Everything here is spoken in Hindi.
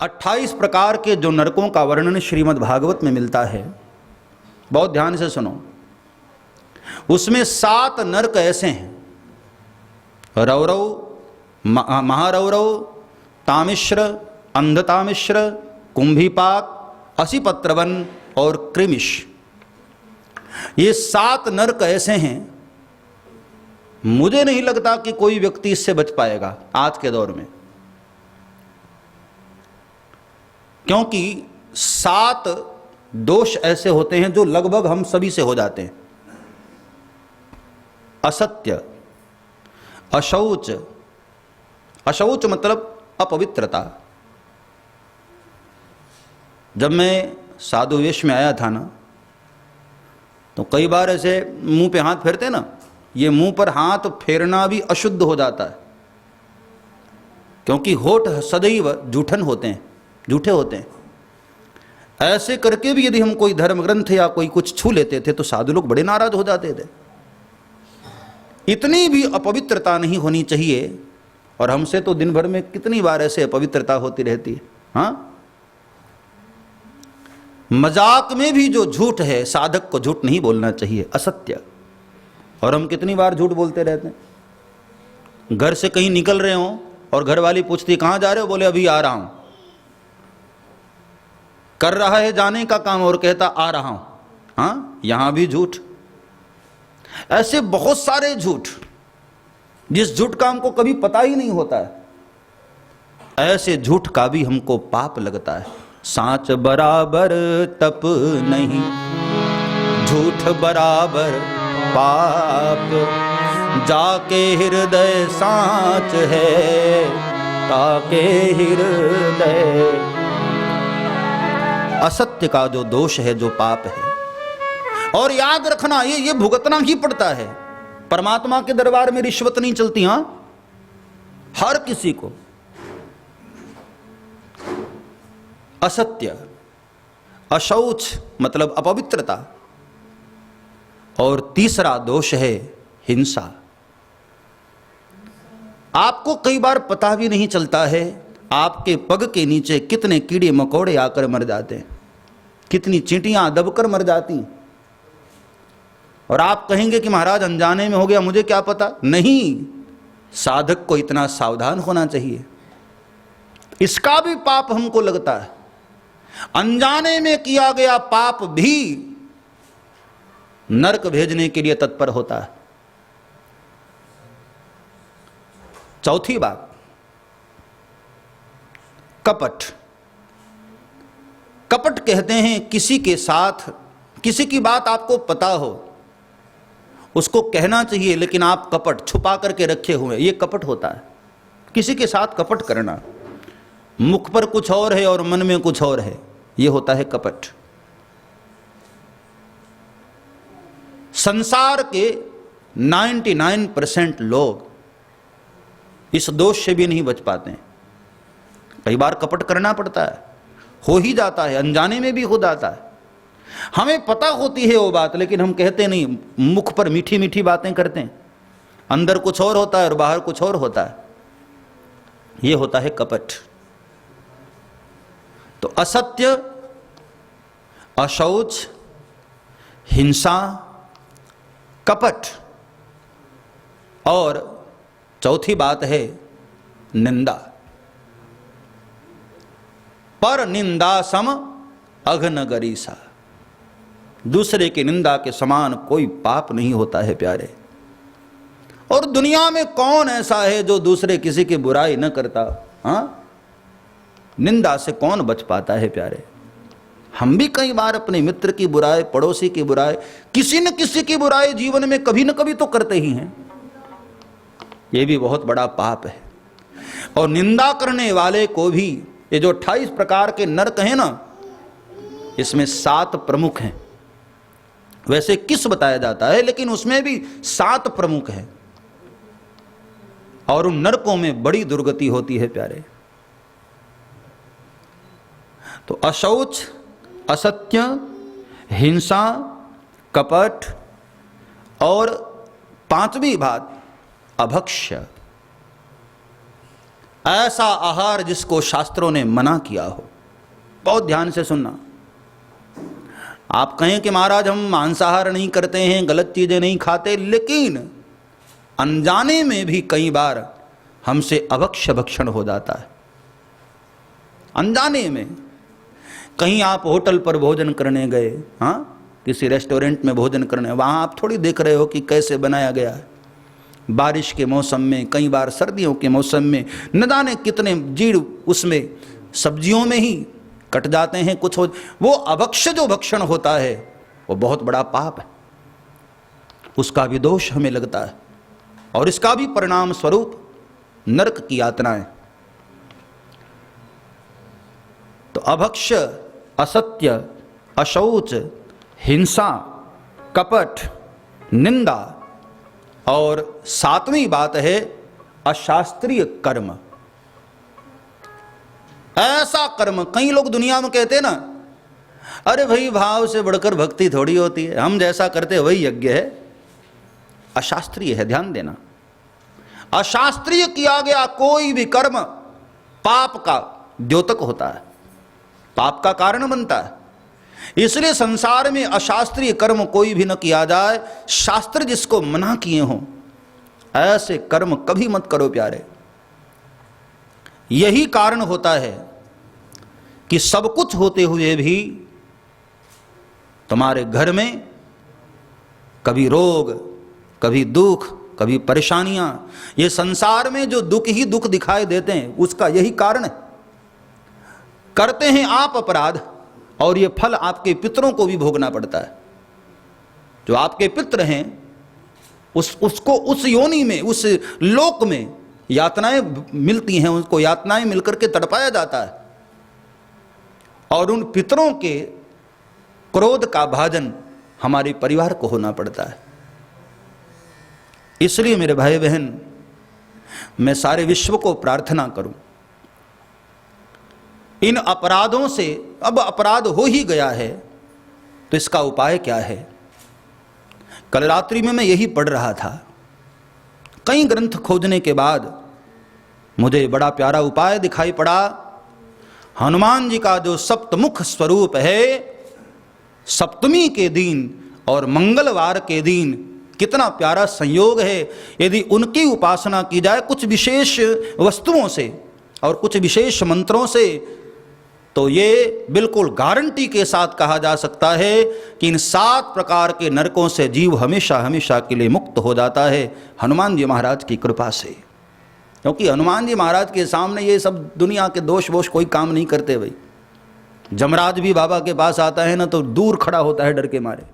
28 प्रकार के जो नरकों का वर्णन श्रीमद् भागवत में मिलता है, बहुत ध्यान से सुनो। उसमें 7 नरक ऐसे हैं, रौरव, महारौरव, तामिश्र, अंधतामिश्र, कुंभीपाक, असिपत्रवन और कृमिश। ये 7 नरक ऐसे हैं, मुझे नहीं लगता कि कोई व्यक्ति इससे बच पाएगा आज के दौर में, क्योंकि 7 दोष ऐसे होते हैं जो लगभग हम सभी से हो जाते हैं। असत्य, अशौच, अशौच मतलब अपवित्रता। जब मैं साधु वेश में आया था ना, तो कई बार ऐसे मुंह पे हाथ फेरते ना, ये मुंह पर हाथ फेरना भी अशुद्ध हो जाता है, क्योंकि होठ सदैव जूठन होते हैं, जूठे होते हैं। ऐसे करके भी यदि हम कोई धर्म ग्रंथ या कोई कुछ छू लेते थे तो साधु लोग बड़े नाराज हो जाते थे। इतनी भी अपवित्रता नहीं होनी चाहिए, और हमसे तो दिन भर में कितनी बार ऐसे अपवित्रता होती रहती है। हाँ, मजाक में भी जो झूठ है, साधक को झूठ नहीं बोलना चाहिए, असत्य। और हम कितनी बार झूठ बोलते रहते हैं। घर से कहीं निकल रहे हो और घरवाली पूछती कहाँ जा रहे हो, बोले अभी आ रहा हूं। कर रहा है जाने का काम और कहता आ रहा हूं। हाँ, यहां भी झूठ। ऐसे बहुत सारे झूठ, जिस झूठ का हमको कभी पता ही नहीं होता है, ऐसे झूठ का भी हमको पाप लगता है। सांच बराबर तप नहीं, झूठ बराबर पाप, जाके हृदय सांच है, ताके हृदय। असत्य का जो दोष है, जो पाप है, और याद रखना ये भुगतना ही पड़ता है। परमात्मा के दरबार में रिश्वत नहीं चलती। हां, हर किसी को। असत्य, अशौच मतलब अपवित्रता, और तीसरा दोष है हिंसा। आपको कई बार पता भी नहीं चलता है, आपके पग के नीचे कितने कीड़े मकोड़े आकर मर जाते हैं, कितनी चींटियां दबकर मर जाती, और आप कहेंगे कि महाराज अनजाने में हो गया, मुझे क्या पता। नहीं, साधक को इतना सावधान होना चाहिए। इसका भी पाप हमको लगता है। अनजाने में किया गया पाप भी नरक भेजने के लिए तत्पर होता है। चौथी बात, कपट। कपट कहते हैं किसी के साथ, किसी की बात आपको पता हो, उसको कहना चाहिए, लेकिन आप कपट छुपा करके रखे हुए, ये कपट होता है। किसी के साथ कपट करना, मुख पर कुछ और है और मन में कुछ और है, ये होता है कपट। संसार के 99% लोग इस दोष से भी नहीं बच पाते हैं। कई बार कपट करना पड़ता है, हो ही जाता है, अनजाने में भी हो जाता है। हमें पता होती है वो बात, लेकिन हम कहते नहीं, मुख पर मीठी मीठी बातें करते हैं, अंदर कुछ और होता है और बाहर कुछ और होता है। ये होता है कपट। तो असत्य, अशौच, हिंसा, कपट, और चौथी बात है निंदा। पर निंदा सम अघन गरीसा। दूसरे की निंदा के समान कोई पाप नहीं होता है प्यारे। और दुनिया में कौन ऐसा है जो दूसरे किसी की बुराई न करता। हाँ, निंदा से कौन बच पाता है प्यारे। हम भी कई बार अपने मित्र की बुराई, पड़ोसी की बुराई, किसी न किसी की बुराई जीवन में कभी न कभी तो करते ही हैं। यह भी बहुत बड़ा पाप है। और निंदा करने वाले को भी, ये जो 28 प्रकार के नरक हैं ना, इसमें 7 प्रमुख हैं। वैसे किस बताया जाता है, लेकिन उसमें भी 7 प्रमुख हैं। और उन नरकों में बड़ी दुर्गति होती है प्यारे। तो अशौच, असत्य, हिंसा, कपट, और 5वीं बात अभक्ष्य। ऐसा आहार जिसको शास्त्रों ने मना किया हो। बहुत ध्यान से सुनना। आप कहें कि महाराज हम मांसाहार नहीं करते हैं, गलत चीजें नहीं खाते, लेकिन अनजाने में भी कई बार हमसे अभक्ष्य भक्षण हो जाता है। अनजाने में कहीं आप होटल पर भोजन करने गए, हाँ, किसी रेस्टोरेंट में भोजन करने, वहाँ आप थोड़ी देख रहे हो कि कैसे बनाया गया है। बारिश के मौसम में, कई बार सर्दियों के मौसम में, न जाने कितने जीड़ उसमें सब्जियों में ही कट जाते हैं। कुछ हो, वो अभक्ष्य जो भक्षण होता है वो बहुत बड़ा पाप है, उसका भी दोष हमें लगता है, और इसका भी परिणाम स्वरूप नरक की यातनाएं। तो अभक्ष्य, असत्य, अशौच, हिंसा, कपट, निंदा, और 7वीं बात है अशास्त्रीय कर्म। ऐसा कर्म, कई लोग दुनिया में कहते हैं ना, अरे भाई भाव से बढ़कर भक्ति थोड़ी होती है, हम जैसा करते वही यज्ञ है। अशास्त्रीय है, ध्यान देना। अशास्त्रीय किया गया कोई भी कर्म पाप का द्योतक होता है, पाप का कारण बनता है। इसलिए संसार में अशास्त्रीय कर्म कोई भी न किया जाए। शास्त्र जिसको मना किए हों, ऐसे कर्म कभी मत करो प्यारे। यही कारण होता है कि सब कुछ होते हुए भी तुम्हारे घर में कभी रोग, कभी दुख, कभी परेशानियां, ये संसार में जो दुख ही दुख दिखाई देते हैं, उसका यही कारण है। करते हैं आप अपराध, और ये फल आपके पितरों को भी भोगना पड़ता है। जो आपके पितर हैं उसको उस योनि में, उस लोक में यातनाएं मिलती हैं, उनको यातनाएं मिलकर के तड़पाया जाता है, और उन पितरों के क्रोध का भाजन हमारे परिवार को होना पड़ता है। इसलिए मेरे भाई बहन, मैं सारे विश्व को प्रार्थना करूं, इन अपराधों से, अब अपराध हो ही गया है तो इसका उपाय क्या है। कल रात्रि में मैं यही पढ़ रहा था, कई ग्रंथ खोजने के बाद मुझे बड़ा प्यारा उपाय दिखाई पड़ा। हनुमान जी का जो सप्तमुख स्वरूप है, सप्तमी के दिन और मंगलवार के दिन कितना प्यारा संयोग है। यदि उनकी उपासना की जाए कुछ विशेष वस्तुओं से और कुछ विशेष मंत्रों से, तो ये बिल्कुल गारंटी के साथ कहा जा सकता है कि इन 7 प्रकार के नरकों से जीव हमेशा हमेशा के लिए मुक्त हो जाता है हनुमान जी महाराज की कृपा से। क्योंकि हनुमान जी महाराज के सामने ये सब दुनिया के दोष वोष कोई काम नहीं करते भाई। जमराज भी बाबा के पास आता है ना तो दूर खड़ा होता है डर के मारे।